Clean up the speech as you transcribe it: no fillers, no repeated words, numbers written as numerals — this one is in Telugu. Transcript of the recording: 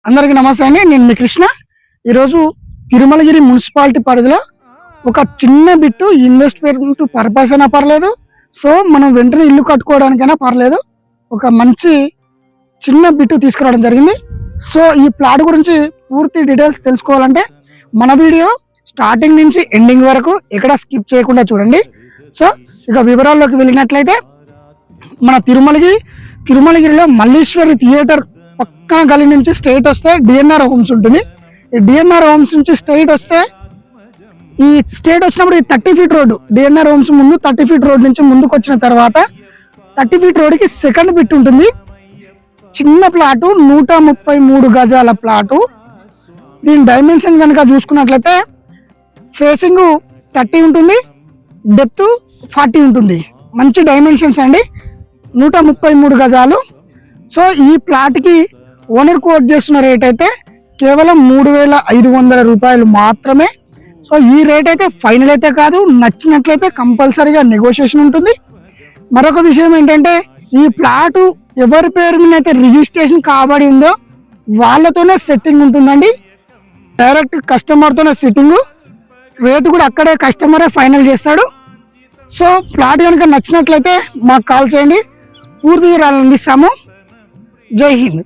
అందరికీ నమస్తే అండి. నేను మీ కృష్ణ. ఈరోజు తిరుమలగిరి మున్సిపాలిటీ పరిధిలో ఒక చిన్న బిట్టు ఇన్వెస్ట్మెంట్ పర్పస్ అయినా పర్లేదు, సో మనం వెంటనే ఇల్లు కట్టుకోవడానికైనా పర్లేదు, ఒక మంచి చిన్న బిట్టు తీసుకురావడం జరిగింది. సో ఈ ప్లాట్ గురించి పూర్తి డీటెయిల్స్ తెలుసుకోవాలంటే మన వీడియో స్టార్టింగ్ నుంచి ఎండింగ్ వరకు ఎక్కడ స్కిప్ చేయకుండా చూడండి. సో ఇక వివరాల్లోకి వెళ్ళినట్లయితే మన తిరుమలగిరిలో మల్లీశ్వరి థియేటర్ పక్కన గలి నుంచి స్ట్రైట్ వస్తే డిఎన్ఆర్ హోమ్స్ ఉంటుంది. ఈ డిఎన్ఆర్ హోమ్స్ నుంచి స్ట్రైట్ వస్తే ఈ స్ట్రైట్ వచ్చినప్పుడు ఈ 30 ఫీట్ రోడ్డు డిఎన్ఆర్ హోమ్స్ ముందు 30 ఫీట్ రోడ్ నుంచి ముందుకు వచ్చిన తర్వాత 30 ఫీట్ రోడ్కి సెకండ్ బిట్ ఉంటుంది. చిన్న ప్లాటు 133 గజాల ప్లాటు. దీని డైమెన్షన్ కనుక చూసుకున్నట్లయితే ఫేసింగ్ 30 ఉంటుంది, డెప్త్ 40 ఉంటుంది. మంచి డైమెన్షన్స్ అండి. 133 గజాలు. సో ఈ ప్లాట్కి ఓనర్ కోట్ చేస్తున్న రేట్ అయితే కేవలం 3,500 రూపాయలు మాత్రమే. సో ఈ రేట్ అయితే ఫైనల్ అయితే కాదు, నచ్చినట్లయితే కంపల్సరీగా నెగోషియేషన్ ఉంటుంది. మరొక విషయం ఏంటంటే ఈ ప్లాటు ఎవరి పేరు మీద అయితే రిజిస్ట్రేషన్ కాబడి ఉందో వాళ్ళతోనే సెట్టింగ్ ఉంటుందండి. డైరెక్ట్ కస్టమర్తోనే సెట్టింగ్, రేటు కూడా అక్కడే కస్టమరే ఫైనల్ చేస్తాడు. సో ప్లాట్ కనుక నచ్చినట్లయితే మాకు కాల్ చేయండి, పూర్తి వివరాలు అందిస్తాము. జై హింద్.